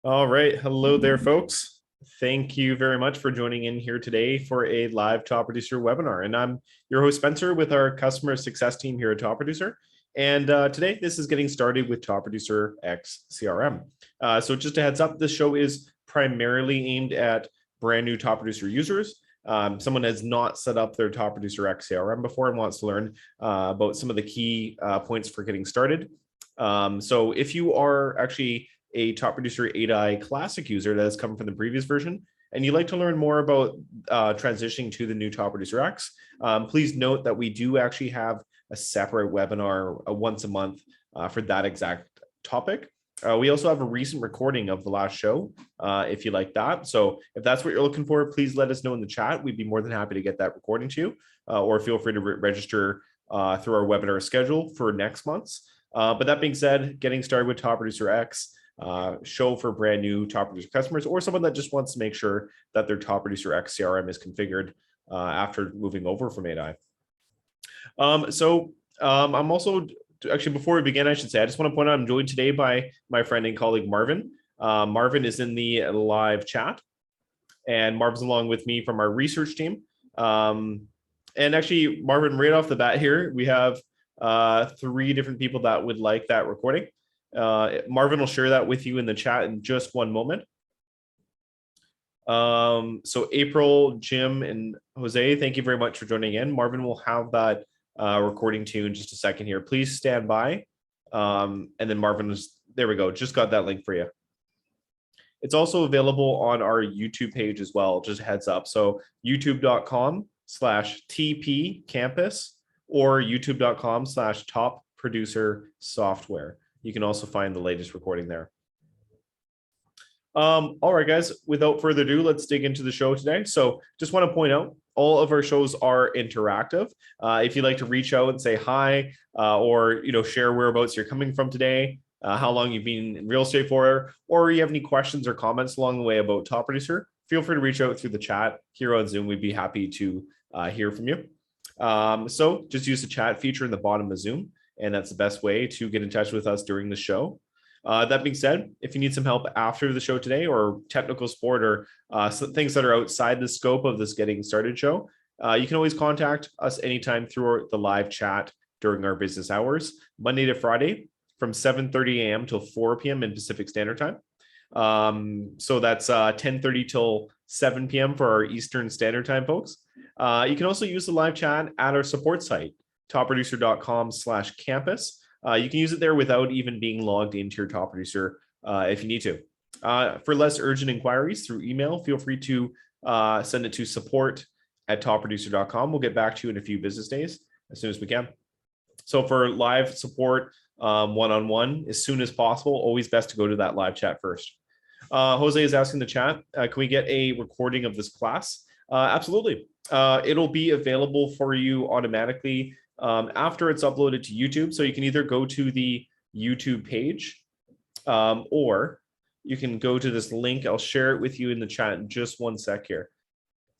All right. Hello there, folks. Thank you very much for joining in here today for a live Top Producer webinar. And I'm your host, Spencer, with our customer success team here at Top Producer. And today, this is getting started with Top Producer X CRM. So just a heads up, this show is primarily aimed at brand new Top Producer users. Someone has not set up their Top Producer X CRM before and wants to learn about some of the key points for getting started. So if you are actually a Top Producer 8i Classic user that has come from the previous version, and you'd like to learn more about transitioning to the new Top Producer X, please note that we do actually have a separate webinar once a month for that exact topic. We also have a recent recording of the last show, if you like that. So if that's what you're looking for, please let us know in the chat. We'd be more than happy to get that recording to you, or feel free to register through our webinar schedule for next month's. But that being said, getting started with Top Producer X, show for brand new Top Producer customers, or someone that just wants to make sure that their Top Producer X CRM is configured after moving over from 8i. I'm also, actually, before we begin, I should say, I just want to point out I'm joined today by my friend and colleague, Marvin. Marvin is in the live chat, and Marvin's along with me from our research team. And actually, Marvin, right off the bat here, we have 3 different people that would like that recording. Marvin will share that with you in the chat in just one moment. So April, Jim, and Jose, thank you very much for joining in. Marvin will have that recording to you in just a second here. Please stand by. And then Marvin was, there we go, just got that link for you. It's also available on our YouTube page as well, just a heads up. So youtube.com/TP campus or youtube.com/top producer software. You can also find the latest recording there. All right, guys, without further ado, let's dig into the show today. So just want to point out, all of our shows are interactive. If you'd like to reach out and say hi, or share whereabouts you're coming from today, how long you've been in real estate for, or you have any questions or comments along the way about Top Producer, feel free to reach out through the chat here on Zoom. We'd be happy to hear from you. So just use the chat feature in the bottom of Zoom, and that's the best way to get in touch with us during the show. That being said, if you need some help after the show today, or technical support, or things that are outside the scope of this getting started show, you can always contact us anytime through the live chat during our business hours, Monday to Friday from 7:30 a.m. till 4 p.m. in Pacific Standard Time. So that's 10:30 till 7 p.m. for our Eastern Standard Time folks. You can also use the live chat at our support site, topproducer.com/campus. You can use it there without even being logged into your Top Producer if you need to. For less urgent inquiries through email, feel free to send it to support@topproducer.com. We'll get back to you in a few business days as soon as we can. So for live support one-on-one, as soon as possible, always best to go to that live chat first. Jose is asking the chat, can we get a recording of this class? Absolutely. It'll be available for you automatically after it's uploaded to YouTube. So you can either go to the YouTube page, or you can go to this link. I'll share it with you in the chat in just one sec here.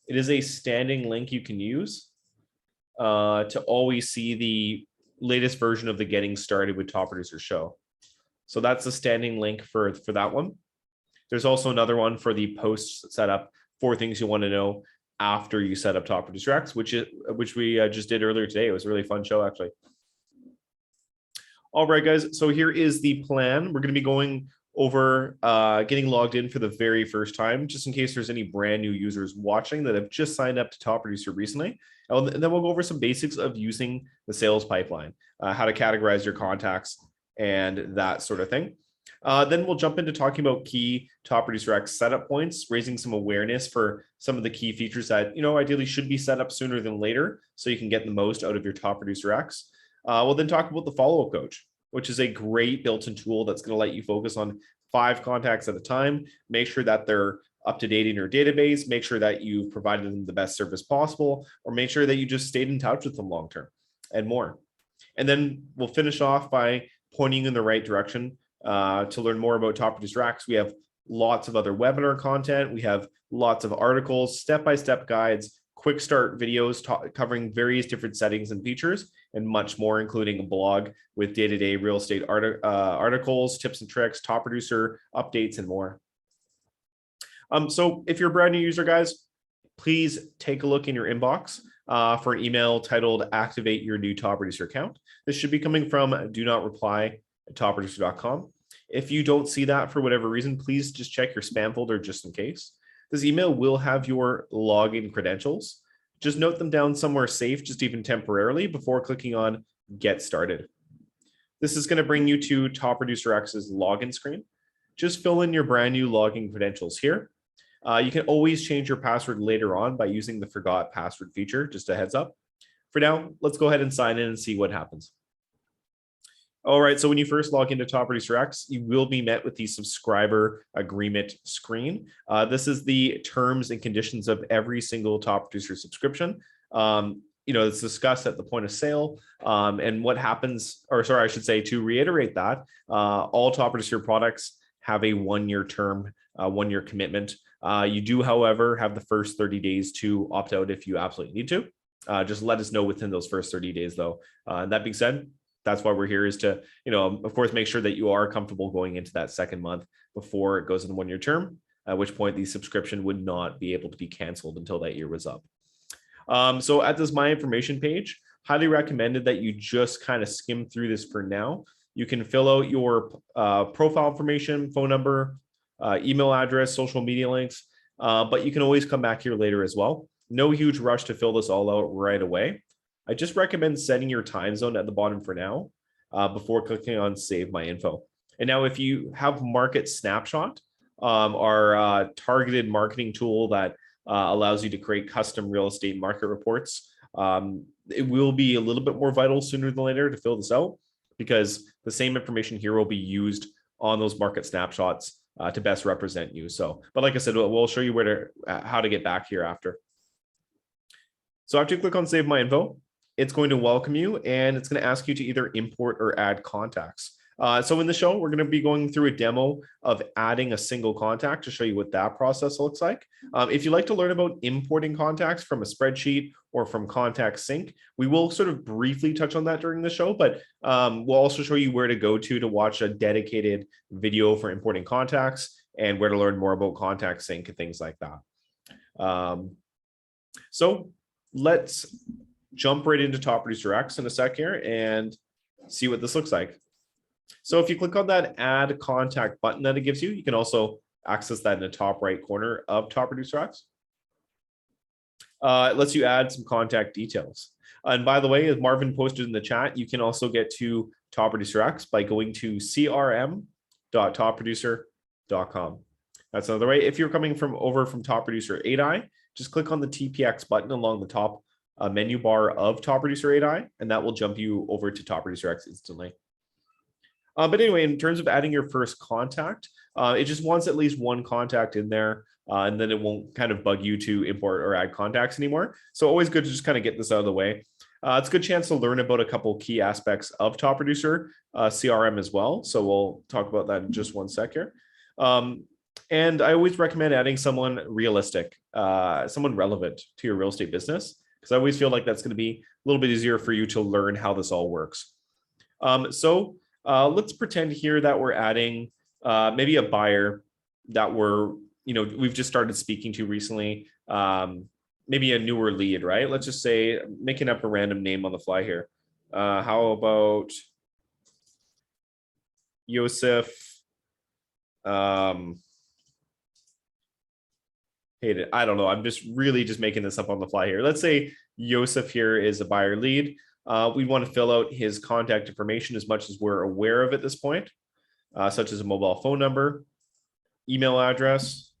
It is a standing link you can use to always see the latest version of the Getting Started with Top Producer show. So that's the standing link for that one. There's also another one for the post setup, 4 things you want to know after you set up Top Producer X, which we just did earlier today. It was a really fun show, actually. All right, guys. So here is the plan. We're going to be going over getting logged in for the very first time, just in case there's any brand new users watching that have just signed up to Top Producer recently. And then we'll go over some basics of using the sales pipeline, how to categorize your contacts, and that sort of thing. Then we'll jump into talking about key Top Producer X setup points, raising some awareness for some of the key features that, ideally should be set up sooner than later, so you can get the most out of your Top Producer X. We'll then talk about the follow-up coach, which is a great built-in tool that's going to let you focus on 5 contacts at a time, make sure that they're up to date in your database, make sure that you've provided them the best service possible, or make sure that you just stayed in touch with them long-term, and more. And then we'll finish off by pointing you in the right direction. To learn more about Top Producer X, we have lots of other webinar content. We have lots of articles, step-by-step guides, quick start videos covering various different settings and features, and much more, including a blog with day-to-day real estate articles, tips and tricks, Top Producer updates, and more. So if you're a brand new user, guys, please take a look in your inbox for an email titled Activate Your New Top Producer Account. This should be coming from do not reply at topproducer.com. If you don't see that for whatever reason, please just check your spam folder just in case. This email will have your login credentials. Just note them down somewhere safe, just even temporarily, before clicking on Get Started. This is going to bring you to Top Producer X's login screen. Just fill in your brand new login credentials here. You can always change your password later on by using the Forgot Password feature, just a heads up. For now, let's go ahead and sign in and see what happens. All right, so when you first log into Top Producer X, you will be met with the subscriber agreement screen. This is the terms and conditions of every single Top Producer subscription. It's discussed at the point of sale, and what happens, or sorry, I should say, to reiterate that, all Top Producer products have a 1-year term, 1-year commitment. You do, however, have the first 30 days to opt out if you absolutely need to. Just let us know within those first 30 days, though. That being said, that's why we're here, is to, of course, make sure that you are comfortable going into that second month before it goes in the 1-year term, at which point the subscription would not be able to be canceled until that year was up. So at this My Information page, highly recommended that you just kind of skim through this for now. You can fill out your profile information, phone number, email address, social media links, but you can always come back here later as well. No huge rush to fill this all out right away. I just recommend setting your time zone at the bottom for now before clicking on Save My Info. And now if you have Market Snapshot, our targeted marketing tool that allows you to create custom real estate market reports, it will be a little bit more vital sooner than later to fill this out, because the same information here will be used on those market snapshots to best represent you. So, but like I said, we'll show you how to get back here after. So after you click on Save My Info, it's going to welcome you, and it's going to ask you to either import or add contacts. So in the show, we're going to be going through a demo of adding a single contact to show you what that process looks like. If you'd like to learn about importing contacts from a spreadsheet or from Contact Sync, we will sort of briefly touch on that during the show, but we'll also show you where to go to watch a dedicated video for importing contacts and where to learn more about Contact Sync and things like that. So let's jump right into Top Producer X in a sec here and see what this looks like. So if you click on that Add Contact button that it gives you, you can also access that in the top right corner of Top Producer X. It lets you add some contact details. And by the way, as Marvin posted in the chat, you can also get to Top Producer X by going to crm.topproducer.com. That's another way. If you're coming over from Top Producer 8i, just click on the TPX button along the top menu bar of Top Producer 8i, and that will jump you over to Top Producer X instantly. But anyway, in terms of adding your first contact, it just wants at least one contact in there, and then it won't kind of bug you to import or add contacts anymore. So always good to just kind of get this out of the way. It's a good chance to learn about a couple key aspects of Top Producer CRM as well. So we'll talk about that in just one sec here. And I always recommend adding someone realistic, someone relevant to your real estate business, because I always feel like that's going to be a little bit easier for you to learn how this all works. Let's pretend here that we're adding maybe a buyer that we've just started speaking to recently, maybe a newer lead, right? Let's just say, making up a random name on the fly here. How about Yosef? I don't know. I'm just making this up on the fly here. Let's say Yosef here is a buyer lead. We want to fill out his contact information as much as we're aware of at this point, such as a mobile phone number, email address.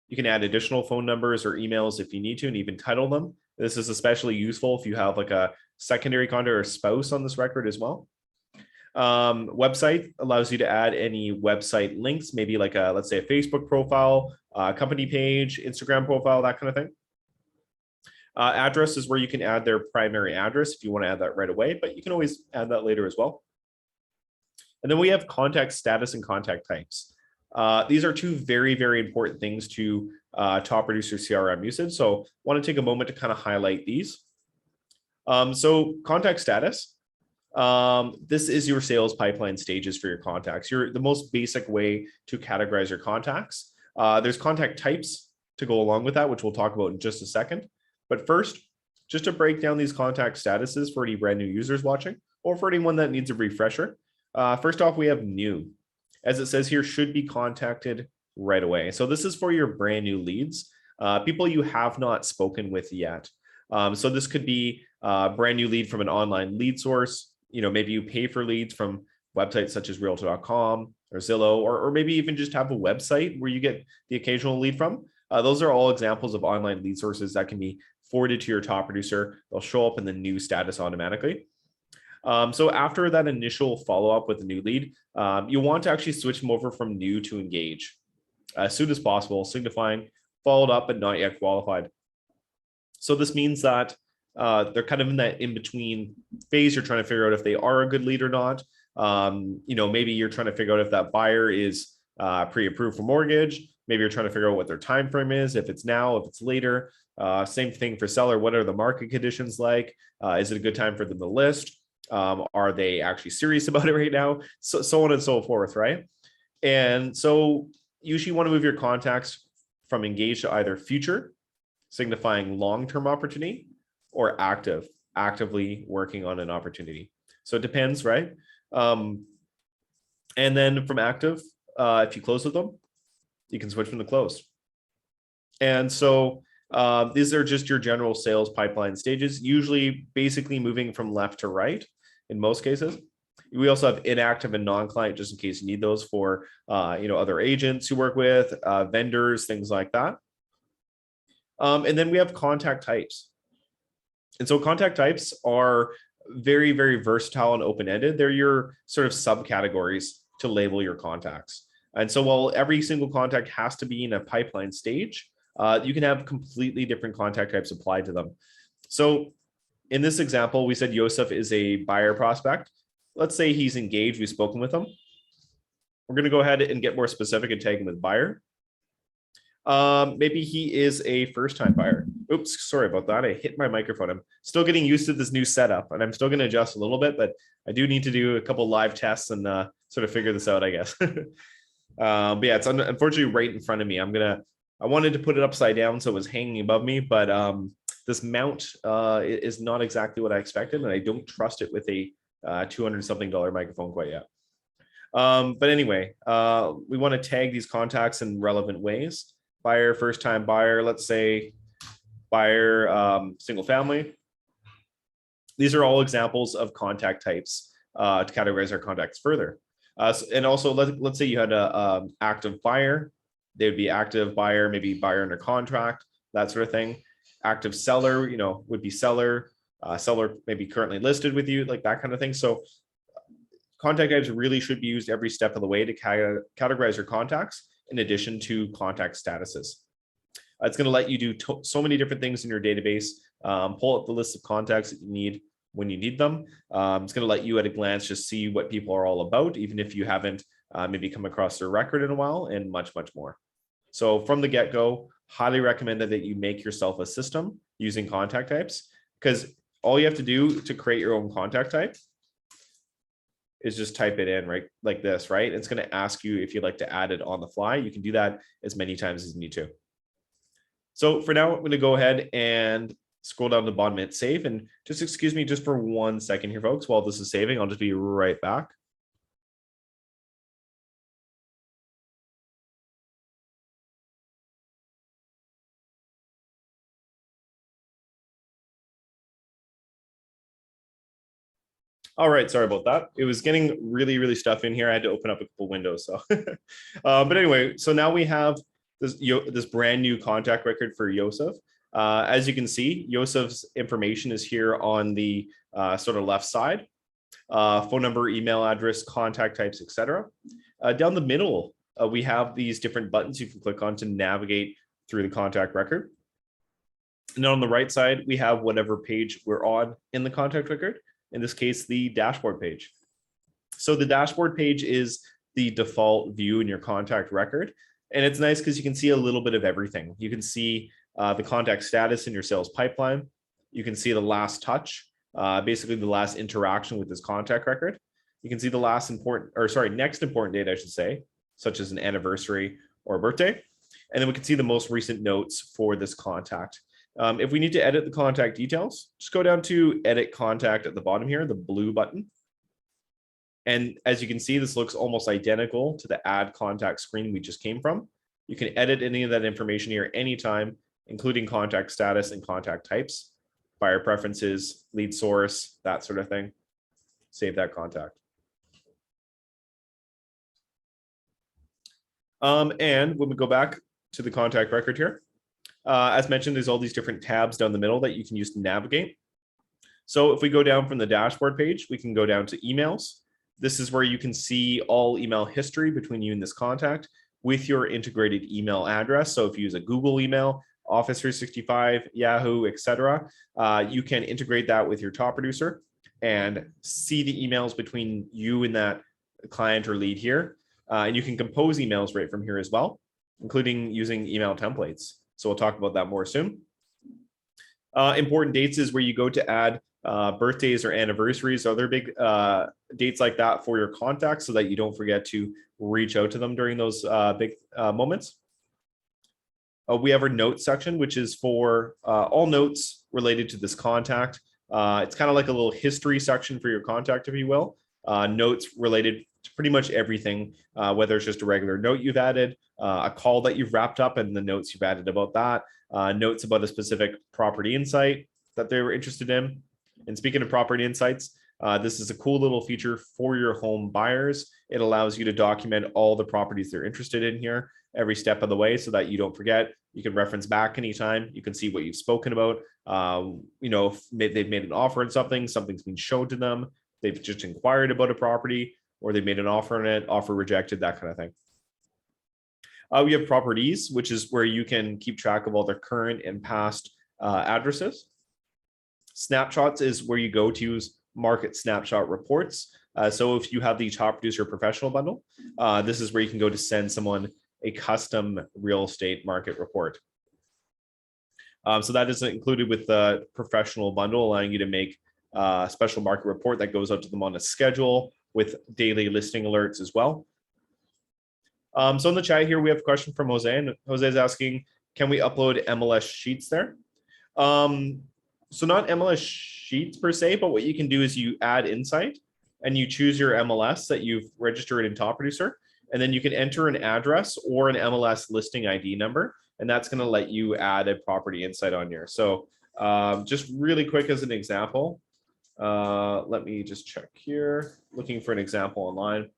You can add additional phone numbers or emails if you need to, and even title them. This is especially useful if you have like a secondary contact or spouse on this record as well. Website allows you to add any website links, maybe like let's say a Facebook profile, company page, Instagram profile, that kind of thing. Address is where you can add their primary address if you want to add that right away, but you can always add that later as well. And then we have contact status and contact types. These are two very, very important things to Top Producer CRM usage. So I want to take a moment to kind of highlight these. So contact status, This is your sales pipeline stages for your contacts. The most basic way to categorize your contacts. There's contact types to go along with that, which we'll talk about in just a second. But first, just to break down these contact statuses for any brand new users watching, or for anyone that needs a refresher. First off, we have new. As it says here, should be contacted right away. So this is for your brand new leads, people you have not spoken with yet. So this could be a brand new lead from an online lead source. Maybe you pay for leads from websites such as realtor.com or Zillow, or maybe even just have a website where you get the occasional lead from. Those are all examples of online lead sources that can be forwarded to your top producer. They'll show up in the new status automatically. So after that initial follow-up with a new lead, you want to actually switch them over from new to engage as soon as possible, signifying followed up but not yet qualified. So this means that they're kind of in that in-between phase. You're trying to figure out if they are a good lead or not. Maybe you're trying to figure out if that buyer is pre-approved for mortgage. Maybe you're trying to figure out what their time frame is, if it's now, if it's later. Same thing for seller. What are the market conditions like? Is it a good time for them to list? Are they actually serious about it right now? So on and so forth, right? And so usually you want to move your contacts from engaged to either future, signifying long-term opportunity, or actively working on an opportunity. So it depends, right? And then from active, if you close with them, you can switch them to closed. And so these are just your general sales pipeline stages, usually basically moving from left to right in most cases. We also have inactive and non-client, just in case you need those for other agents you work with, vendors, things like that. And then we have contact types. And so contact types are very, very versatile and open-ended. They're your sort of subcategories to label your contacts. And so while every single contact has to be in a pipeline stage, you can have completely different contact types applied to them. So in this example, we said Yosef is a buyer prospect. Let's say he's engaged, we've spoken with him. We're going to go ahead and get more specific and tag him as buyer. Maybe he is a first-time buyer. Oops, sorry about that. I hit my microphone. I'm still getting used to this new setup, and I'm still going to adjust a little bit, but I do need to do a couple live tests and sort of figure this out, I guess. But yeah, it's unfortunately right in front of me. I wanted to put it upside down so it was hanging above me, but this mount is not exactly what I expected, and I don't trust it with a $200-something microphone quite yet. But anyway, we want to tag these contacts in relevant ways. Buyer, first-time buyer, let's say buyer, single family. These are all examples of contact types to categorize our contacts further. And also, let's say you had a active buyer. They would be active buyer, maybe buyer under contract, that sort of thing. Active seller, would be seller. Seller maybe currently listed with you, like that kind of thing. So contact types really should be used every step of the way to categorize your contacts, in addition to contact statuses. It's going to let you do so many different things in your database. Pull up the list of contacts that you need when you need them. It's going to let you at a glance just see what people are all about, even if you haven't maybe come across their record in a while, and much, much more. So from the get-go, highly recommend that you make yourself a system using contact types, because all you have to do to create your own contact type is just type it in, right? Like this, right? It's going to ask you if you'd like to add it on the fly. You can do that as many times as you need to. So for now, I'm going to go ahead and scroll down to the bottom and hit save. And just excuse me just for 1 second here, folks, while this is saving. I'll just be right back. All right, sorry about that. It was getting really, really stuff in here. I had to open up a couple windows. So, but anyway, so now we have this brand new contact record for Yosef. As you can see, Yosef's information is here on the sort of left side. Phone number, email address, contact types, etc. Down the middle, we have these different buttons you can click on to navigate through the contact record. And on the right side, we have whatever page we're on in the contact record. In this case, the dashboard page. So the dashboard page is the default view in your contact record. And it's nice because you can see a little bit of everything. You can see the contact status in your sales pipeline. You can see the last touch. basically the last interaction with this contact record. You can see the next important date, I should say, such as an anniversary or a birthday. And then we can see the most recent notes for this contact. If we need to edit the contact details, just go down to edit contact at the bottom here, the blue button. And as you can see, this looks almost identical to the add contact screen we just came from. You can edit any of that information here anytime, including contact status and contact types, buyer preferences, lead source, that sort of thing. Save that contact. And when we go back to the contact record here, as mentioned, there's all these different tabs down the middle that you can use to navigate. So if we go down from the dashboard page, we can go down to emails. This is where you can see all email history between you and this contact with your integrated email address. So if you use a Google email, Office 365, Yahoo, etc., you can integrate that with your top producer and see the emails between you and that client or lead here. And you can compose emails right from here as well, including using email templates. So we'll talk about that more soon. Important dates is where you go to add birthdays or anniversaries, other big dates like that for your contacts so that you don't forget to reach out to them during those big moments. We have our notes section, which is for all notes related to this contact. It's kind of like a little history section for your contact, if you will. Notes related to pretty much everything, whether it's just a regular note you've added, a call that you've wrapped up and the notes you've added about that, notes about a specific property insight that they were interested in. And speaking of property insights, this is a cool little feature for your home buyers. It allows you to document all the properties they're interested in here every step of the way so that you don't forget. You can reference back anytime. You can see what you've spoken about. If they've made an offer on something, something's been shown to them, they've just inquired about a property, or they made an offer on it, offer rejected, that kind of thing. We have properties, which is where you can keep track of all their current and past addresses. Snapshots is where you go to use market snapshot reports. So if you have the Top Producer Professional bundle, this is where you can go to send someone a custom real estate market report. So that is included with the Professional bundle, allowing you to make a special market report that goes out to them on a schedule with daily listing alerts as well. So in the chat here, we have a question from Jose, and Jose is asking, can we upload MLS sheets there? So not MLS sheets per se, but what you can do is you add insight and you choose your MLS that you've registered in Top Producer, and then you can enter an address or an MLS listing ID number, and that's going to let you add a property insight on here. So just really quick as an example, let me just check here, looking for an example online.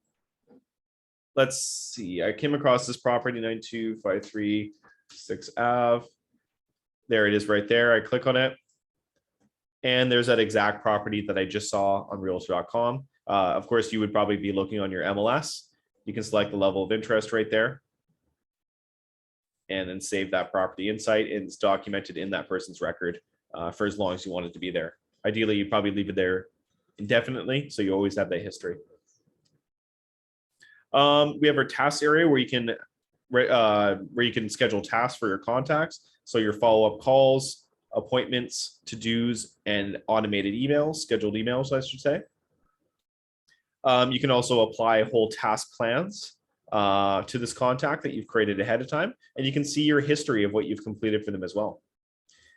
Let's see, I came across this property 9253 6th Ave. There it is right there. I click on it. And there's that exact property that I just saw on realtor.com. Of course, you would probably be looking on your MLS. You can select the level of interest right there and then save that property insight, and it's documented in that person's record for as long as you want it to be there. Ideally, you probably leave it there indefinitely, so you always have that history. We have our tasks area where you can schedule tasks for your contacts. So your follow-up calls, appointments, to-dos, and automated emails, scheduled emails, I should say. You can also apply whole task plans to this contact that you've created ahead of time, and you can see your history of what you've completed for them as well.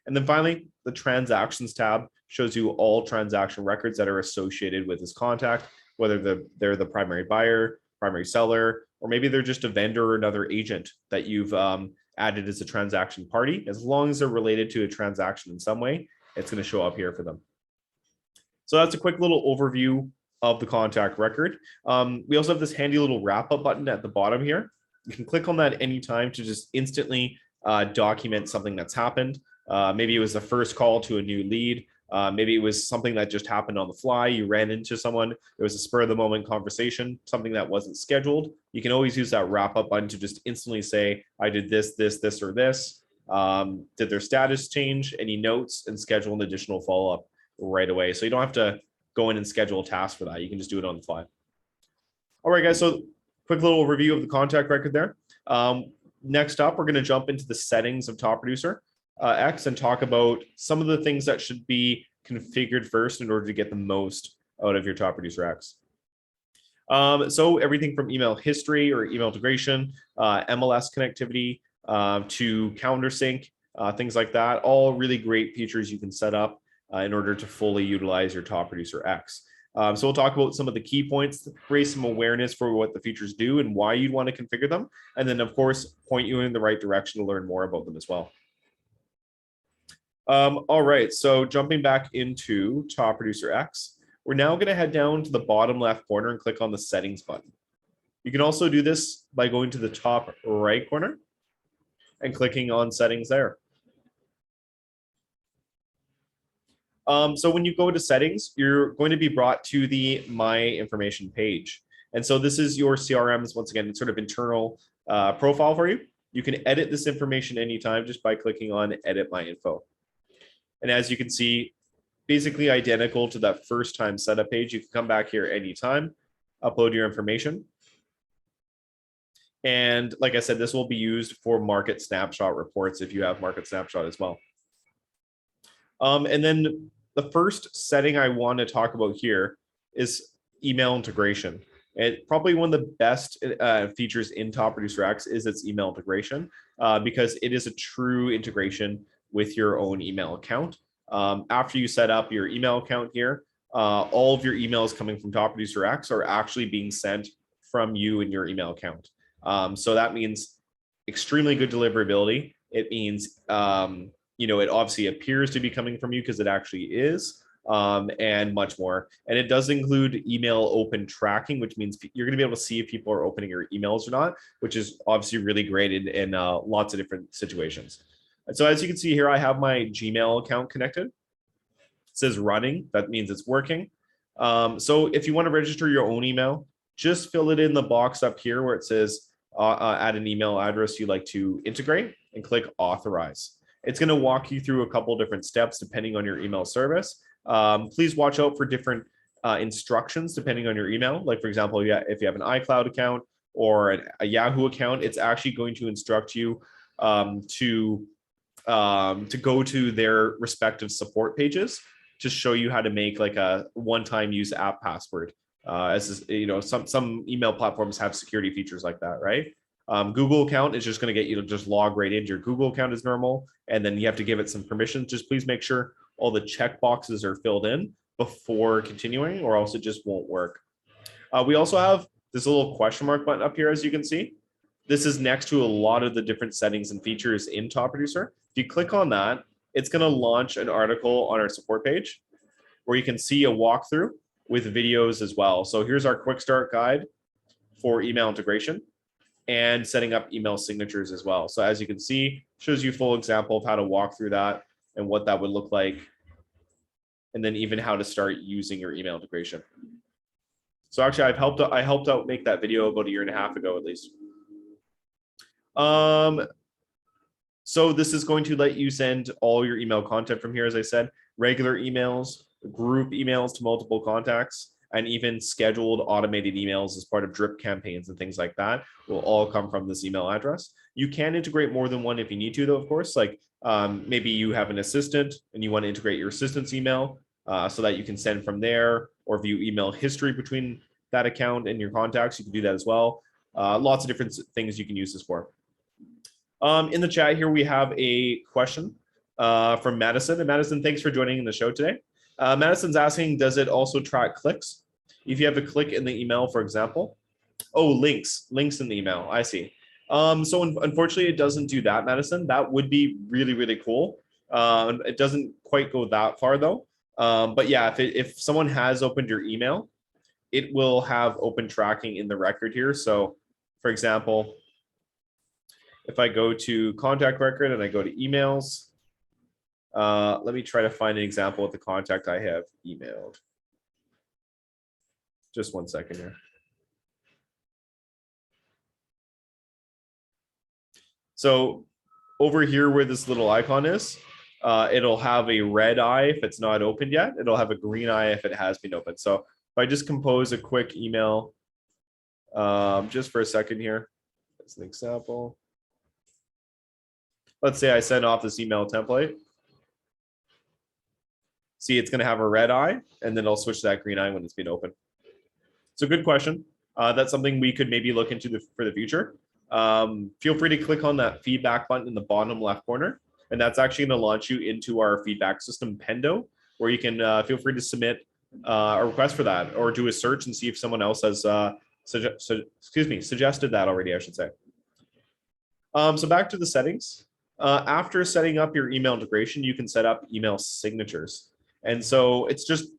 And then finally, the transactions tab shows you all transaction records that are associated with this contact, whether they're the primary buyer, primary seller, or maybe they're just a vendor or another agent that you've added as a transaction party. As long as they're related to a transaction in some way, it's going to show up here for them. So that's a quick little overview of the contact record. We also have this handy little wrap-up button at the bottom here. You can click on that anytime to just instantly document something that's happened. Maybe it was the first call to a new lead. Maybe it was something that just happened on the fly. You ran into someone. There was a spur of the moment conversation, something that wasn't scheduled. You can always use that wrap up button to just instantly say, I did this, this, or this. Did their status change? Any notes? And schedule an additional follow-up right away. So you don't have to go in and schedule a task for that. You can just do it on the fly. All right, guys. So quick little review of the contact record there. Next up, we're going to jump into the settings of Top Producer X and talk about some of the things that should be configured first in order to get the most out of your top producer X. So everything from email history or email integration, MLS connectivity, to calendar sync, things like that, all really great features you can set up in order to fully utilize your top producer X. So we'll talk about some of the key points, raise some awareness for what the features do and why you'd want to configure them. And then, of course, point you in the right direction to learn more about them as well. All right, so jumping back into top producer X, we're now going to head down to the bottom left corner and click on the settings button. You can also do this by going to the top right corner and clicking on settings there. So when you go to settings, you're going to be brought to the My Information page. And so this is your CRM's, once again, it's sort of internal profile for you. You can edit this information anytime just by clicking on Edit My Info. And as you can see, basically identical to that first time setup page. You can come back here anytime, upload your information. And like I said, this will be used for market snapshot reports if you have market snapshot as well. And then the first setting I want to talk about here is email integration. And probably one of the best features in Top Producer X is its email integration because it is a true integration with your own email account. After you set up your email account here, all of your emails coming from Top Producer X are actually being sent from you in your email account. So that means extremely good deliverability. It means, it obviously appears to be coming from you because it actually is, and much more. And it does include email open tracking, which means you're going to be able to see if people are opening your emails or not, which is obviously really great in lots of different situations. And so as you can see here, I have my Gmail account connected. It says running. That means it's working. So if you want to register your own email, just fill it in the box up here where it says add an email address you'd like to integrate and click authorize. It's going to walk you through a couple different steps depending on your email service. Please watch out for different instructions depending on your email. Like, for example, if you have an iCloud account or a Yahoo account, it's actually going to instruct you to go to their respective support pages to show you how to make like a one-time use app password. As some email platforms have security features like that, right? Google account is just going to get you to just log right into your Google account as normal, and then you have to give it some permissions. Just please make sure all the check boxes are filled in before continuing, or else it just won't work. We also have this little question mark button up here, as you can see. This is next to a lot of the different settings and features in Top Producer. If you click on that, it's going to launch an article on our support page where you can see a walkthrough with videos as well. So here's our quick start guide for email integration and setting up email signatures as well. So as you can see, shows you a full example of how to walk through that and what that would look like, and then even how to start using your email integration. So actually, I helped out make that video about 1.5 years ago at least. So this is going to let you send all your email content from here, as I said, regular emails, group emails to multiple contacts, and even scheduled automated emails as part of drip campaigns and things like that will all come from this email address. You can integrate more than one if you need to, though, of course. Like maybe you have an assistant and you want to integrate your assistant's email so that you can send from there, or view email history between that account and your contacts. You can do that as well. Lots of different things you can use this for. In the chat here, we have a question from Madison. And Madison, thanks for joining the show today. Madison's asking, does it also track clicks? If you have a click in the email, for example. Oh, links in the email. I see. So unfortunately, it doesn't do that, Madison. That would be really, really cool. It doesn't quite go that far, though. But yeah, if someone has opened your email, it will have open tracking in the record here. So, for example, if I go to contact record and I go to emails, let me try to find an example of the contact I have emailed. Just 1 second here. So over here where this little icon is, it'll have a red eye if it's not opened yet. It'll have a green eye if it has been opened. So if I just compose a quick email, just for a second here, as an example. Let's say I send off this email template. See, it's going to have a red eye, and then it'll switch to that green eye when it's being open. It's a good question. That's something we could maybe look into for the future. Feel free to click on that feedback button in the bottom left corner, and that's actually going to launch you into our feedback system, Pendo, where you can feel free to submit a request for that, or do a search and see if someone else has suggested that already, I should say. So back to the settings. After setting up your email integration, you can set up email signatures. And so it's just,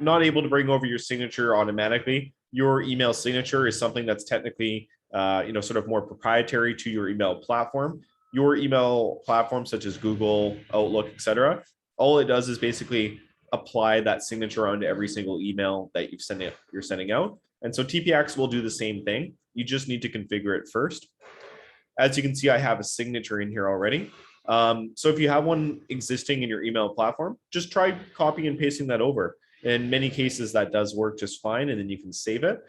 not able to bring over your signature automatically. Your email signature is something that's technically, sort of more proprietary to your email platform. Your email platform, such as Google, Outlook, etc., all it does is basically apply that signature onto every single email that you're sending out. And so TPX will do the same thing. You just need to configure it first. As you can see, I have a signature in here already. So if you have one existing in your email platform, just try copying and pasting that over. In many cases, that does work just fine, and then you can save it.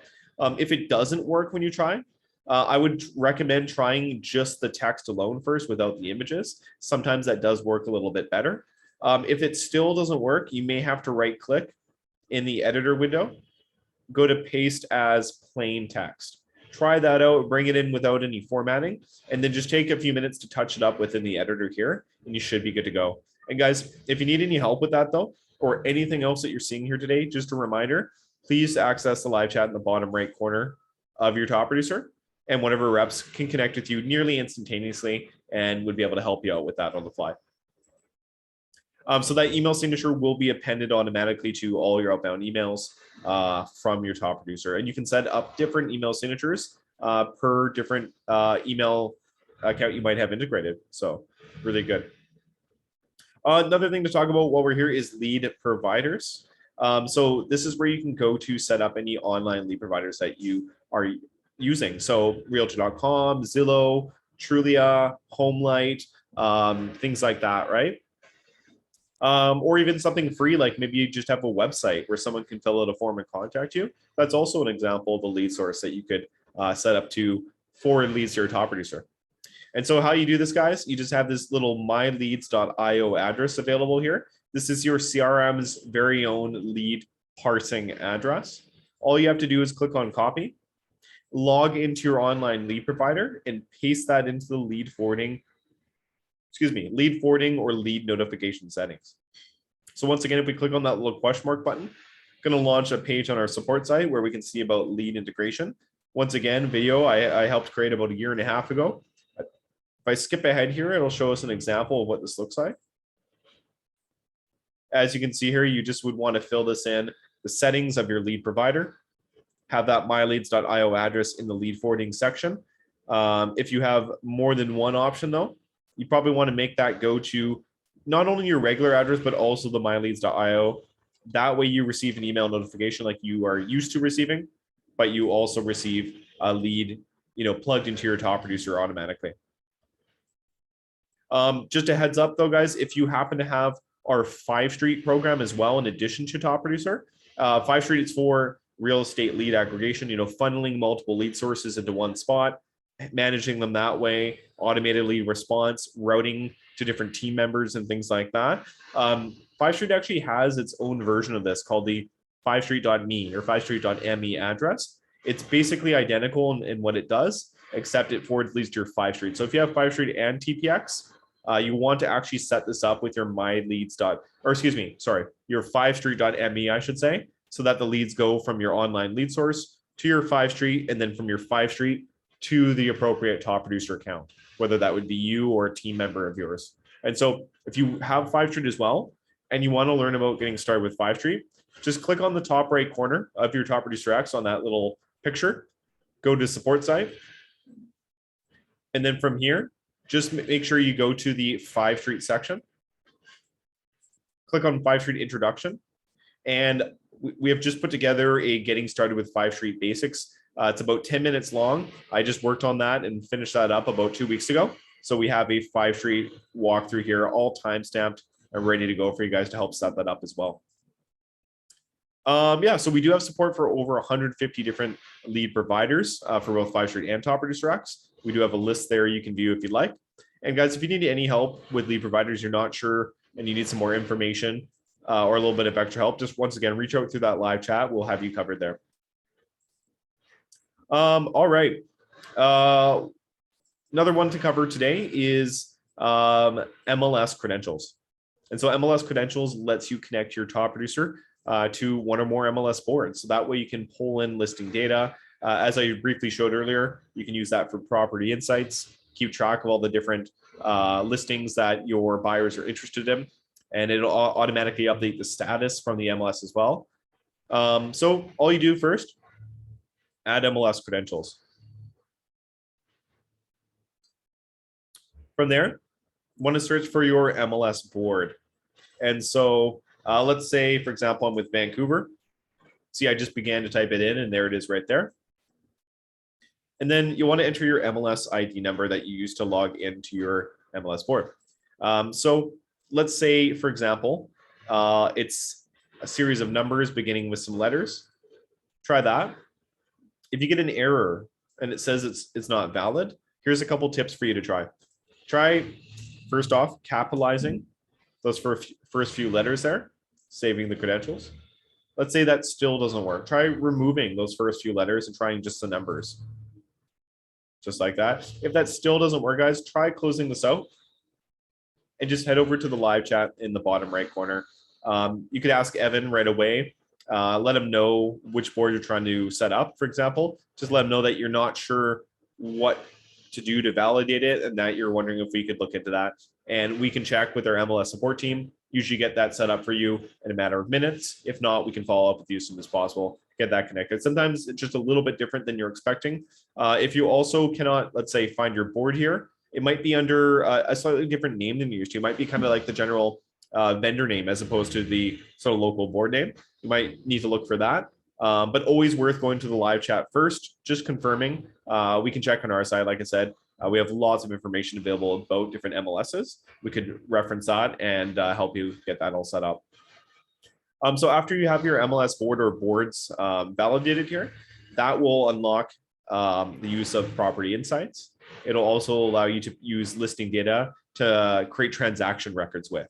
If it doesn't work when you try, I would recommend trying just the text alone first without the images. Sometimes that does work a little bit better. If it still doesn't work, you may have to right-click in the editor window, go to paste as plain text. Try that out, bring it in without any formatting, and then just take a few minutes to touch it up within the editor here, and you should be good to go. And guys, if you need any help with that though, or anything else that you're seeing here today, just a reminder, please access the live chat in the bottom right corner of your top producer, and one of our reps can connect with you nearly instantaneously and would be able to help you out with that on the fly. So that email signature will be appended automatically to all your outbound emails from your top producer. And you can set up different email signatures per different email account you might have integrated. So really good. Another thing to talk about while we're here is lead providers. So this is where you can go to set up any online lead providers that you are using. So Realtor.com, Zillow, Trulia, Homelight, things like that, right? Or even something free, like maybe you just have a website where someone can fill out a form and contact you. That's also an example of a lead source that you could set up to forward leads to your top producer. And so how you do this, guys, you just have this little myleads.io address available here. This is your CRM's very own lead parsing address. All you have to do is click on copy, log into your online lead provider, and paste that into the lead forwarding or lead notification settings. So once again, if we click on that little question mark button, going to launch a page on our support site where we can see about lead integration. Once again, video I helped create about 1.5 years ago. If I skip ahead here, it'll show us an example of what this looks like. As you can see here, you just would want to fill this in, the settings of your lead provider, have that myleads.io address in the lead forwarding section. If you have more than one option though, you probably want to make that go to not only your regular address, but also the myleads.io. That way you receive an email notification like you are used to receiving, but you also receive a lead, plugged into your top producer automatically. Just a heads up though, guys, if you happen to have our 5 Street program as well, in addition to top producer, 5 Street is for real estate lead aggregation, funneling multiple lead sources into one spot, managing them that way, automated lead response, routing to different team members and things like that. 5 Street actually has its own version of this called the 5street.me or 5street.me address. It's basically identical in what it does, except it forwards leads to your 5 Street. So if you have 5 Street and TPX, you want to actually set this up with your your 5street.me, I should say, so that the leads go from your online lead source to your 5 Street, and then from your 5 Street to the appropriate top producer account, whether that would be you or a team member of yours. And so if you have 5 Street as well, and you want to learn about getting started with 5 Street, just click on the top right corner of your top producer X on that little picture, go to support site. And then from here, just make sure you go to the 5 Street section, click on 5 Street introduction. And we have just put together a getting started with 5 Street basics. It's about 10 minutes long. I just worked on that and finished that up about 2 weeks ago. So we have a 5 Street walkthrough here, all time-stamped and ready to go for you guys to help set that up as well. So we do have support for over 150 different lead providers for both 5 Street and top producer X. We do have a list there you can view if you'd like. And guys, if you need any help with lead providers, you're not sure and you need some more information, or a little bit of extra help, just once again, reach out through that live chat. We'll have you covered there. All right. Another one to cover today is MLS credentials. And so MLS credentials lets you connect your top producer to one or more MLS boards. So that way you can pull in listing data. As I briefly showed earlier, you can use that for property insights, keep track of all the different listings that your buyers are interested in, and it'll automatically update the status from the MLS as well. So all you do first, add MLS credentials. From there, want to search for your MLS board. And so let's say, for example, I'm with Vancouver. See, I just began to type it in and there it is right there. And then you want to enter your MLS ID number that you use to log into your MLS board. So let's say, for example, it's a series of numbers beginning with some letters. Try that. If you get an error and it says it's not valid, here's a couple tips for you to try. Try, first off, capitalizing those first few letters there, saving the credentials. Let's say that still doesn't work. Try removing those first few letters and trying just the numbers. Just like that. If that still doesn't work, guys, try closing this out and just head over to the live chat in the bottom right corner. You could ask Evan right away. Let him know which board you're trying to set up, for example. Just let him know that you're not sure what to do to validate it and that you're wondering if we could look into that. And we can check with our MLS support team, usually get that set up for you in a matter of minutes. If not, we can follow up with you as soon as possible, get that connected. Sometimes it's just a little bit different than you're expecting. If you also cannot, let's say, find your board here, it might be under a slightly different name than you're used to. It might be kind of like the general vendor name as opposed to the sort of local board name. You might need to look for that. But always worth going to the live chat first, just confirming. We can check on our side. Like I said, we have lots of information available about different MLSs. We could reference that and help you get that all set up. So after you have your MLS board or boards validated here, that will unlock the use of property insights. It'll also allow you to use listing data to create transaction records with.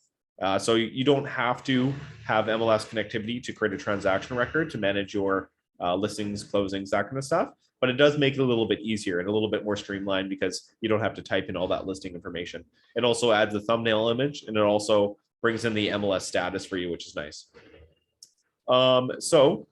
So you don't have to have MLS connectivity to create a transaction record to manage your listings, closings, that kind of stuff. But it does make it a little bit easier and a little bit more streamlined because you don't have to type in all that listing information. It also adds a thumbnail image and it also brings in the MLS status for you, which is nice. So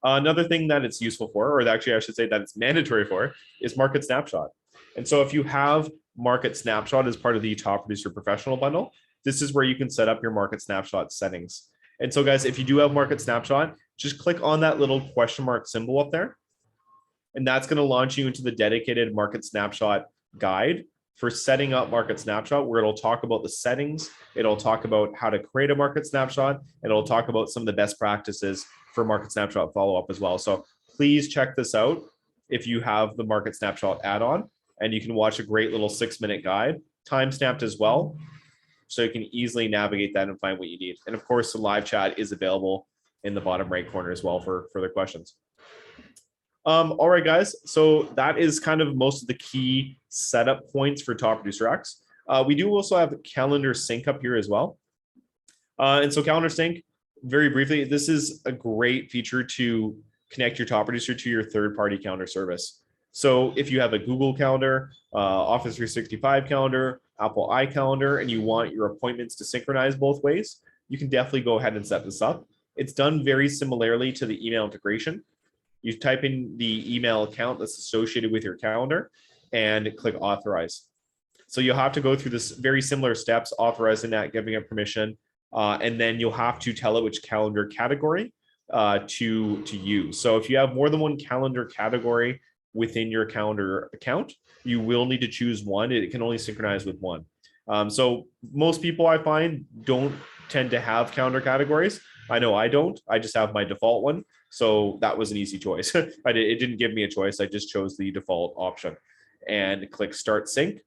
another thing that it's useful for, or actually I should say that it's mandatory for, is Market Snapshot. And so if you have Market Snapshot as part of the Top Producer Professional bundle, this is where you can set up your Market Snapshot settings. And so guys, if you do have Market Snapshot, just click on that little question mark symbol up there. And that's going to launch you into the dedicated Market Snapshot guide for setting up Market Snapshot, where it'll talk about the settings. It'll talk about how to create a Market Snapshot. And it'll talk about some of the best practices for Market Snapshot follow-up as well. So please check this out if you have the Market Snapshot add-on, and you can watch a great little 6-minute guide, time-stamped as well, so you can easily navigate that and find what you need. And of course, the live chat is available in the bottom right corner as well for further questions. All right, guys. So that is kind of most of the key setup points for Top Producer X. We do also have Calendar Sync up here as well. And so Calendar Sync, very briefly, this is a great feature to connect your top producer to your third-party calendar service. So if you have a Google Calendar, Office 365 calendar, Apple iCalendar, and you want your appointments to synchronize both ways, you can definitely go ahead and set this up. It's done very similarly to the email integration. You type in the email account that's associated with your calendar and click authorize. So you'll have to go through this very similar steps, authorizing that, giving it permission, and then you'll have to tell it which calendar category to use. So if you have more than one calendar category within your calendar account, you will need to choose one. It can only synchronize with one. So most people I find don't tend to have calendar categories. I know I don't. I just have my default one. So that was an easy choice. It didn't give me a choice. I just chose the default option and click Start Sync.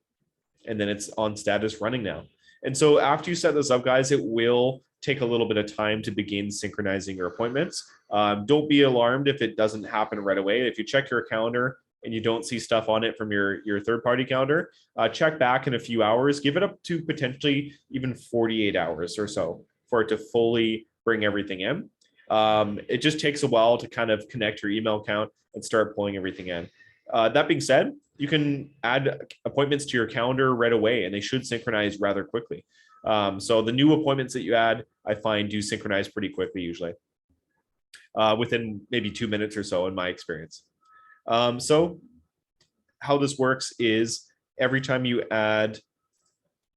And then it's on status running now. And so after you set this up, guys, it will take a little bit of time to begin synchronizing your appointments. Don't be alarmed if it doesn't happen right away. If you check your calendar and you don't see stuff on it from your third-party calendar, check back in a few hours. Give it up to potentially even 48 hours or so. for it to fully bring everything in. It just takes a while to kind of connect your email account and start pulling everything in. That being said, you can add appointments to your calendar right away, and they should synchronize rather quickly. So the new appointments that you add, I find, do synchronize pretty quickly usually, within maybe 2 minutes or so in my experience. So how this works is every time you add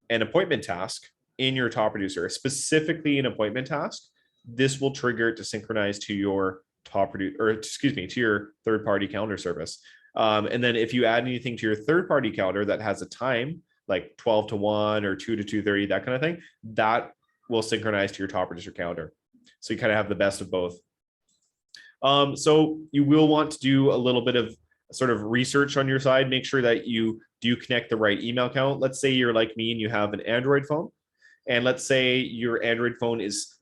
an appointment task in your top producer, specifically an appointment task, this will trigger it to synchronize to your to your third-party calendar service. And then if you add anything to your third-party calendar that has a time, like 12 to 1 or 2 to 2:30, that kind of thing, that will synchronize to your top producer calendar. So you kind of have the best of both. So you will want to do a little bit of sort of research on your side. Make sure that you do connect the right email account. Let's say you're like me and you have an Android phone. And let's say your Android phone is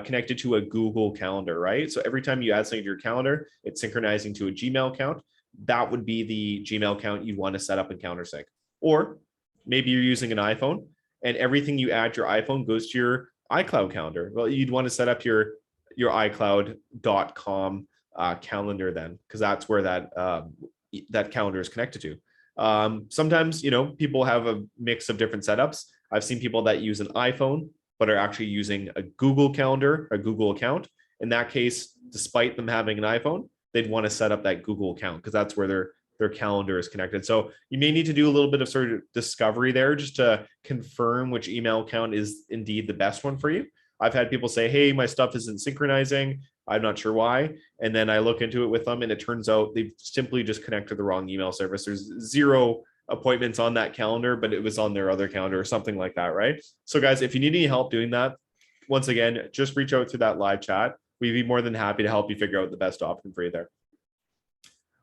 connected to a Google Calendar, right? So every time you add something to your calendar, it's synchronizing to a Gmail account. That would be the Gmail account you'd want to set up in CounterSync. Or maybe you're using an iPhone and everything you add to your iPhone goes to your iCloud calendar. Well, you'd want to set up your iCloud.com calendar then, because that's where that calendar is connected to. Sometimes, people have a mix of different setups. I've seen people that use an iPhone, but are actually using a Google Calendar, a Google account. In that case, despite them having an iPhone, they'd want to set up that Google account because that's where their calendar is connected. So you may need to do a little bit of sort of discovery there just to confirm which email account is indeed the best one for you. I've had people say, hey, my stuff isn't synchronizing. I'm not sure why. And then I look into it with them and it turns out they've simply just connected the wrong email service. There's 0 appointments on that calendar, but it was on their other calendar or something like that, right? So guys, if you need any help doing that, once again, just reach out to that live chat. We'd be more than happy to help you figure out the best option for you there.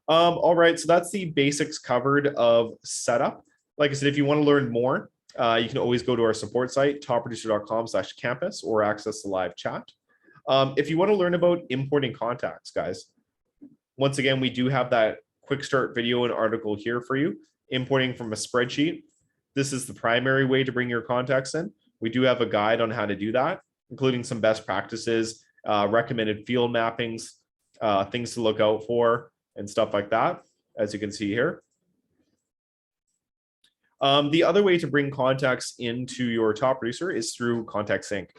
All right, so that's the basics covered of setup. Like I said, if you want to learn more, you can always go to our support site, topproducer.com/campus, or access the live chat. If you want to learn about importing contacts, guys, once again, we do have that quick start video and article here for you. Importing from a spreadsheet. This is the primary way to bring your contacts in. We do have a guide on how to do that, including some best practices, recommended field mappings, things to look out for, and stuff like that, as you can see here. The other way to bring contacts into your top producer is through Contact Sync.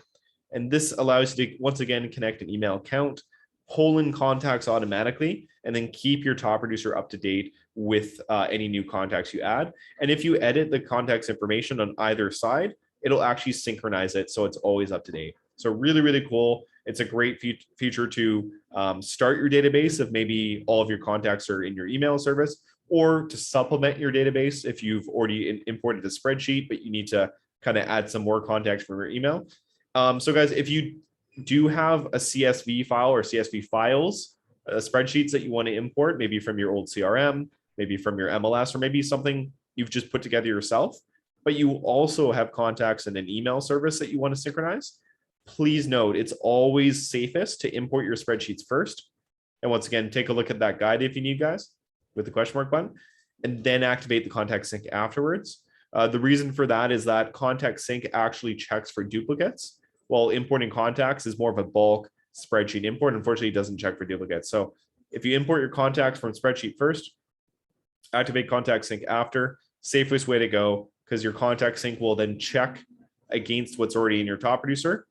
And this allows you to, once again, connect an email account, pull in contacts automatically, and then keep your top producer up to date with any new contacts you add. And if you edit the contacts information on either side, it'll actually synchronize it so it's always up to date. So really, really cool. It's a great feature to start your database if maybe all of your contacts are in your email service, or to supplement your database if you've already imported a spreadsheet, but you need to kind of add some more contacts from your email. So guys, if you do have a CSV file or CSV files, spreadsheets that you want to import, maybe from your old CRM, maybe from your MLS, or maybe something you've just put together yourself, but you also have contacts in an email service that you want to synchronize, please note it's always safest to import your spreadsheets first. And once again, take a look at that guide if you need, guys, with the question mark button, and then activate the Contact Sync afterwards. The reason for that is that Contact Sync actually checks for duplicates, while importing contacts is more of a bulk spreadsheet import. Unfortunately, it doesn't check for duplicates. So if you import your contacts from spreadsheet first, activate Contact Sync after, safest way to go, because your Contact Sync will then check against what's already in your top producer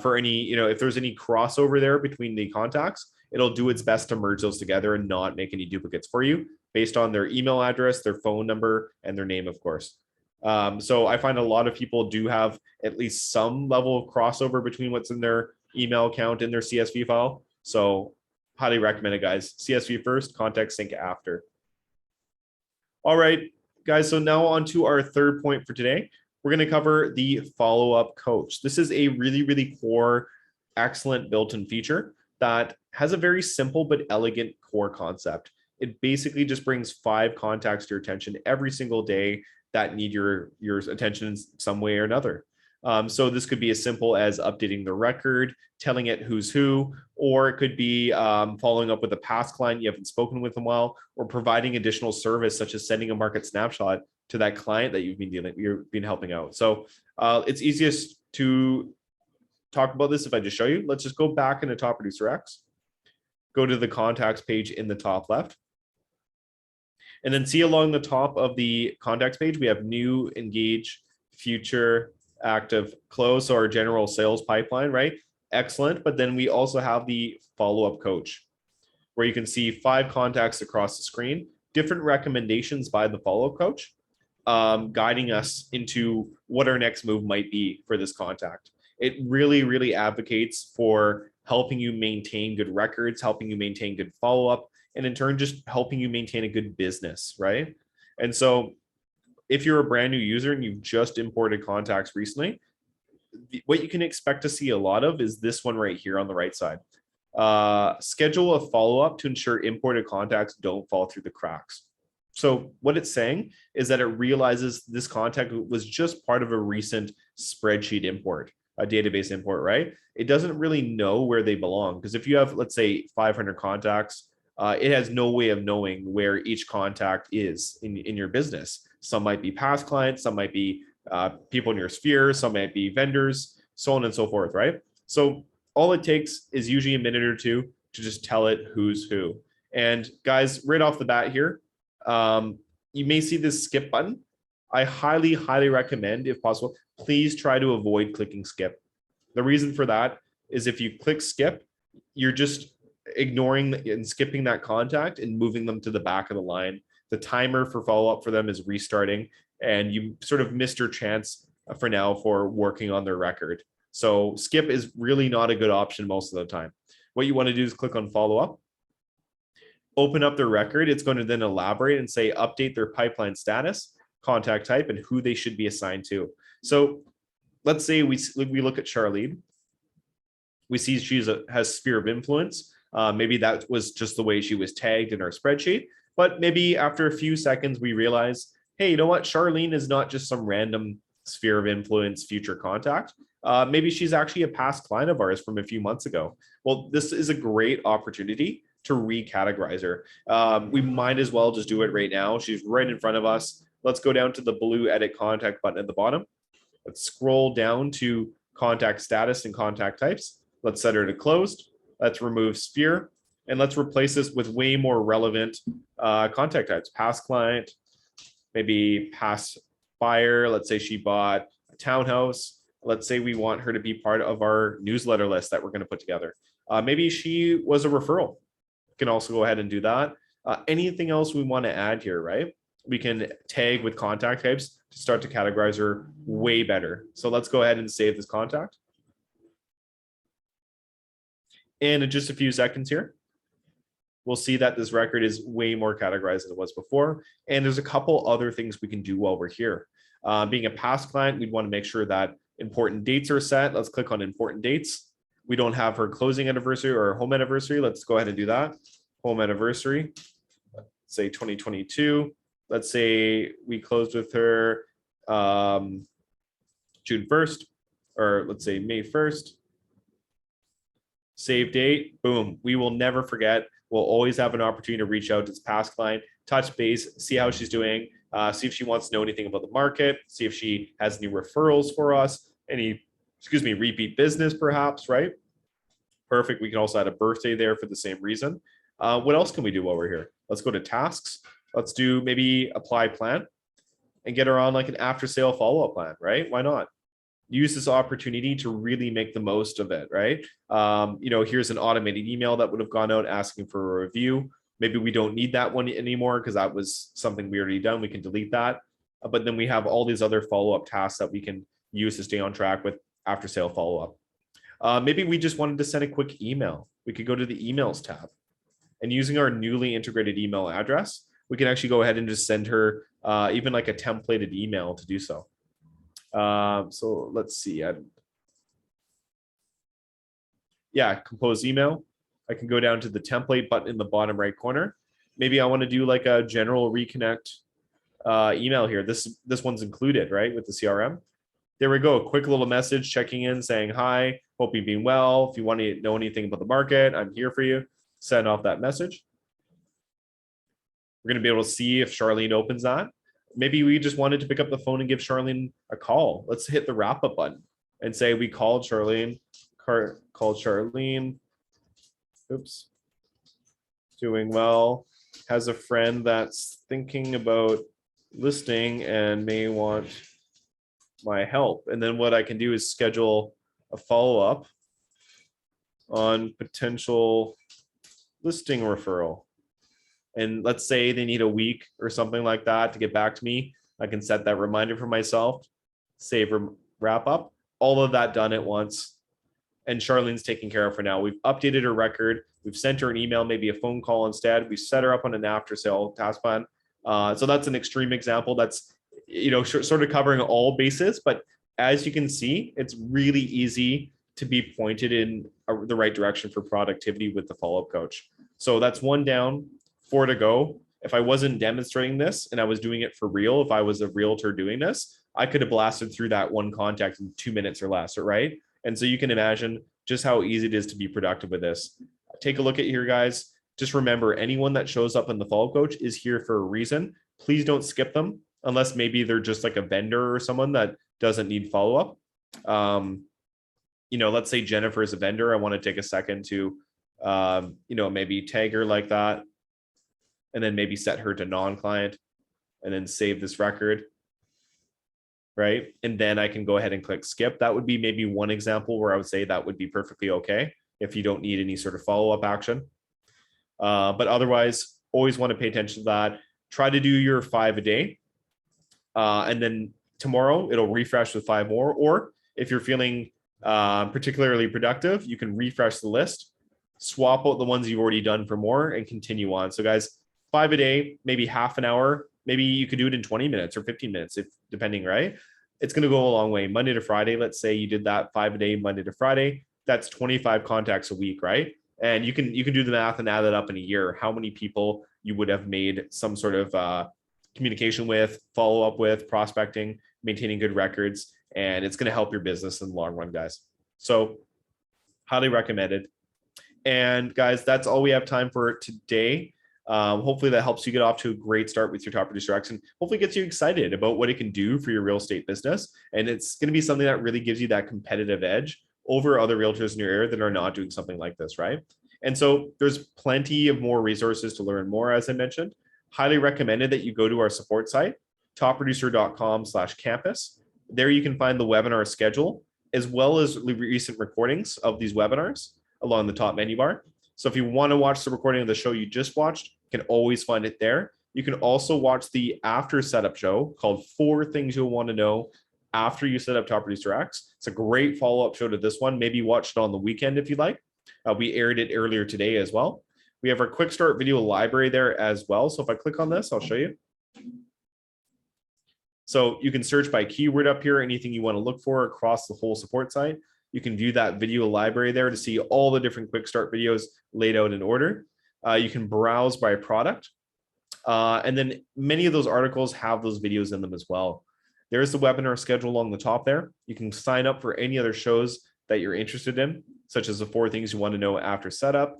for any, if there's any crossover there between the contacts, it'll do its best to merge those together and not make any duplicates for you based on their email address, their phone number, and their name, of course. So I find a lot of people do have at least some level of crossover between what's in their email account and their CSV file. So highly recommend it, guys. CSV first, Contact Sync after. All right, guys. So now on to our third point for today. We're going to cover the follow-up coach. This is a really, really core, excellent built-in feature that has a very simple but elegant core concept. It basically just brings 5 contacts to your attention every single day that need your attention in some way or another. So this could be as simple as updating the record, telling it who's who, or it could be following up with a past client you haven't spoken with in a while, or providing additional service such as sending a market snapshot to that client that you've been helping out. So it's easiest to talk about this if I just show you. Let's just go back into Top Producer X, go to the contacts page in the top left, and then see along the top of the contacts page, we have new, engage, future, active, close, so our general sales pipeline, right? Excellent. But then we also have the follow-up coach, where you can see 5 contacts across the screen, different recommendations by the follow-up coach, guiding us into what our next move might be for this contact. It really, really advocates for helping you maintain good records, helping you maintain good follow-up, and in turn, just helping you maintain a good business, right? And so if you're a brand new user and you've just imported contacts recently, what you can expect to see a lot of is this one right here on the right side. Schedule a follow-up to ensure imported contacts don't fall through the cracks. So what it's saying is that it realizes this contact was just part of a recent spreadsheet import, a database import, right? It doesn't really know where they belong, because if you have, let's say, 500 contacts, it has no way of knowing where each contact is in your business. Some might be past clients, some might be people in your sphere, some might be vendors, so on and so forth, right? So all it takes is usually a minute or two to just tell it who's who. And guys, right off the bat here, you may see this skip button. I highly, highly recommend, if possible, please try to avoid clicking skip. The reason for that is if you click skip, you're just ignoring and skipping that contact and moving them to the back of the line. The timer for follow-up for them is restarting, and you sort of missed your chance for now for working on their record. So skip is really not a good option most of the time. What you want to do is click on follow-up, open up their record. It's going to then elaborate and say update their pipeline status, contact type, and who they should be assigned to. So let's say we look at Charlene. We see she has sphere of influence. Maybe that was just the way she was tagged in our spreadsheet. But maybe after a few seconds, we realize, hey, you know what? Charlene is not just some random sphere of influence future contact. Maybe she's actually a past client of ours from a few months ago. Well, this is a great opportunity to recategorize her. We might as well just do it right now. She's right in front of us. Let's go down to the blue edit contact button at the bottom. Let's scroll down to contact status and contact types. Let's set her to closed. Let's remove sphere. And let's replace this with way more relevant contact types. Past client, maybe past buyer. Let's say she bought a townhouse. Let's say we want her to be part of our newsletter list that we're going to put together. Maybe she was a referral. We can also go ahead and do that. Anything else we want to add here, right? We can tag with contact types to start to categorize her way better. So let's go ahead and save this contact. And in just a few seconds here, we'll see that this record is way more categorized than it was before. And there's a couple other things we can do while we're here. Being a past client, we'd want to make sure that important dates are set. Let's click on important dates. We don't have her closing anniversary or home anniversary. Let's go ahead and do that. Home anniversary, let's say 2022. Let's say we closed with her June 1st, or let's say May 1st. Save date, boom. We will never forget. We'll always have an opportunity to reach out to this past client, touch base, see how she's doing, see if she wants to know anything about the market, see if she has any referrals for us, any, repeat business perhaps, right? Perfect. We can also add a birthday there for the same reason. What else can we do while we're here? Let's go to tasks. Let's do maybe apply plan and get her on like an after sale follow-up plan, right? Why not? Use this opportunity to really make the most of it, right? Here's an automated email that would have gone out asking for a review. Maybe we don't need that one anymore because that was something we already done. We can delete that. But then we have all these other follow-up tasks that we can use to stay on track with after sale follow-up. Maybe we just wanted to send a quick email. We could go to the emails tab, and using our newly integrated email address, we can actually go ahead and just send her even like a templated email to do so. So let's see. Compose email. I can go down to the template button in the bottom right corner. Maybe I want to do like a general reconnect email here. This one's included, right, with the CRM. There we go. A quick little message checking in saying, hi, hope you've been well. If you want to know anything about the market, I'm here for you. Send off that message. We're going to be able to see if Charlene opens that. Maybe we just wanted to pick up the phone and give Charlene a call. Let's hit the wrap up button. and say we called Charlene, oops, doing well, has a friend that's thinking about listing and may want my help. And then what I can do is schedule a follow-up on potential listing referral. And let's say they need a week or something like that to get back to me. I can set that reminder for myself, save wrap up, all of that done at once. And Charlene's taken care of for now. We've updated her record. We've sent her an email, maybe a phone call instead. We set her up on an after sale task plan. So that's an extreme example. That's, sort of covering all bases. But as you can see, it's really easy to be pointed in the right direction for productivity with the follow-up coach. So that's 1 down, 4 to go. If I wasn't demonstrating this and I was doing it for real, if I was a realtor doing this, I could have blasted through that one contact in 2 minutes or less, right? And so you can imagine just how easy it is to be productive with this. Take a look at here, guys. Just remember, anyone that shows up in the follow-up coach is here for a reason. Please don't skip them unless maybe they're just like a vendor or someone that doesn't need follow-up. Let's say Jennifer is a vendor. I want to take a second to, maybe tag her like that, and then maybe set her to non-client, and then save this record. Right? And then I can go ahead and click skip. That would be maybe one example where I would say that would be perfectly okay if you don't need any sort of follow-up action. But otherwise, always want to pay attention to that. Try to do your 5 a day. And then tomorrow it'll refresh with 5 more. Or if you're feeling particularly productive, you can refresh the list, swap out the ones you've already done for more, and continue on. So guys, 5 a day, maybe half an hour. Maybe you could do it in 20 minutes or 15 minutes, if depending, right? It's going to go a long way. Monday to Friday, let's say you did that 5 a day, Monday to Friday, that's 25 contacts a week, right? And you can do the math and add that up in a year, how many people you would have made some sort of communication with, follow up with, prospecting, maintaining good records, and it's going to help your business in the long run, guys. So highly recommended. And guys, that's all we have time for today. Hopefully that helps you get off to a great start with your Top Producer X, and hopefully gets you excited about what it can do for your real estate business. And it's going to be something that really gives you that competitive edge over other realtors in your area that are not doing something like this, right? And so there's plenty of more resources to learn more, as I mentioned. Highly recommended that you go to our support site, topproducer.com/campus. There you can find the webinar schedule, as well as recent recordings of these webinars along the top menu bar. So if you want to watch the recording of the show you just watched, you can always find it there. You can also watch the after setup show called 4 Things You'll Want to Know After You Set Up Top Producer X. It's a great follow-up show to this one. Maybe watch it on the weekend if you'd like. We aired it earlier today as well. We have our quick start video library there as well. So if I click on this, I'll show you. So you can search by keyword up here, anything you want to look for across the whole support site. You can view that video library there to see all the different quick start videos laid out in order. You can browse by product. And then many of those articles have those videos in them as well. There's the webinar schedule along the top there. You can sign up for any other shows that you're interested in, such as the 4 things you want to know after setup.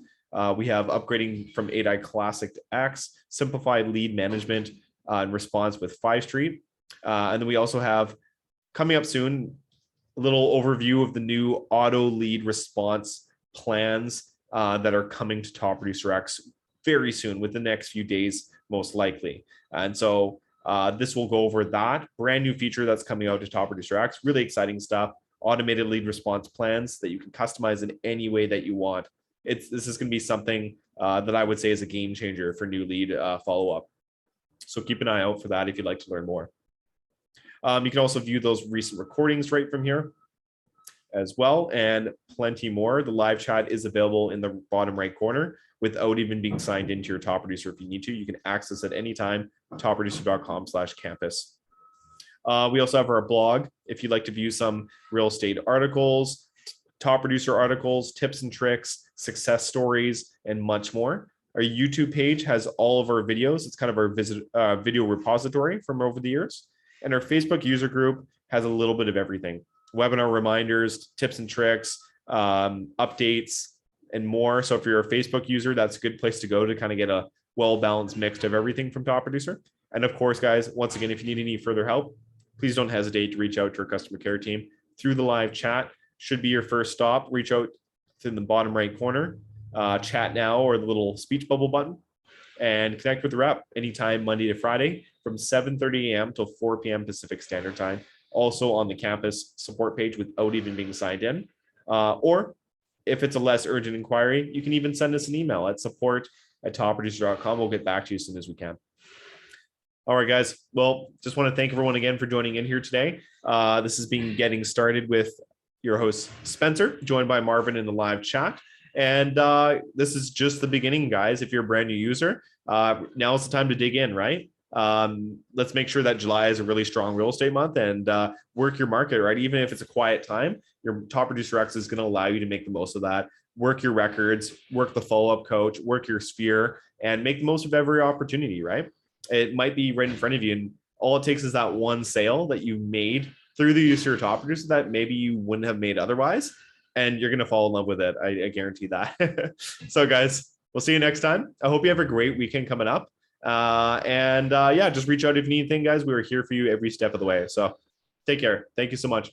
We have upgrading from 8i Classic to X, simplified lead management and response with 5 Street. And then we also have, coming up soon, a little overview of the new auto lead response plans that are coming to Top Producer X very soon, within the next few days, most likely. And so this will go over that brand new feature that's coming out to Top Producer X. Really exciting stuff. Automated lead response plans that you can customize in any way that you want. This is going to be something that I would say is a game changer for new lead follow-up. So keep an eye out for that if you'd like to learn more. You can also view those recent recordings right from here as well, and plenty more. The live chat is available in the bottom right corner without even being signed into your Top Producer. If you need to, you can access at any time, topproducer.com/campus. We also have our blog if you'd like to view some real estate articles, Top Producer articles, tips and tricks, success stories, and much more. Our YouTube page has all of our videos. It's kind of our video repository from over the years. And our Facebook user group has a little bit of everything: webinar reminders, tips and tricks, updates, and more. So if you're a Facebook user, that's a good place to go to kind of get a well-balanced mix of everything from Top Producer. And of course, guys, once again, if you need any further help, please don't hesitate to reach out to our customer care team. through the live chat should be your first stop. Reach out in the bottom right corner, chat now, or the little speech bubble button, and connect with the rep anytime Monday to Friday from 7:30 a.m. till 4 p.m. Pacific Standard Time. Also on the campus support page without even being signed in. Or if it's a less urgent inquiry, you can even send us an email at support@topproducer.com. We'll get back to you as soon as we can. All right, guys. Well, just want to thank everyone again for joining in here today. This has been Getting Started with your host, Spencer, joined by Marvin in the live chat. And this is just the beginning, guys. If you're a brand new user, now is the time to dig in, right? Let's make sure that July is a really strong real estate month and work your market, right? Even if it's a quiet time, your Top Producer X is going to allow you to make the most of that. Work your records, work the follow-up coach, work your sphere, and make the most of every opportunity, right? It might be right in front of you, and all it takes is that one sale that you made through the use of your Top Producer that maybe you wouldn't have made otherwise, and you're going to fall in love with it. I guarantee that. So guys, we'll see you next time. I hope you have a great weekend coming up. Yeah, just reach out if you need anything, guys. We are here for you every step of the way. So take care. Thank you so much.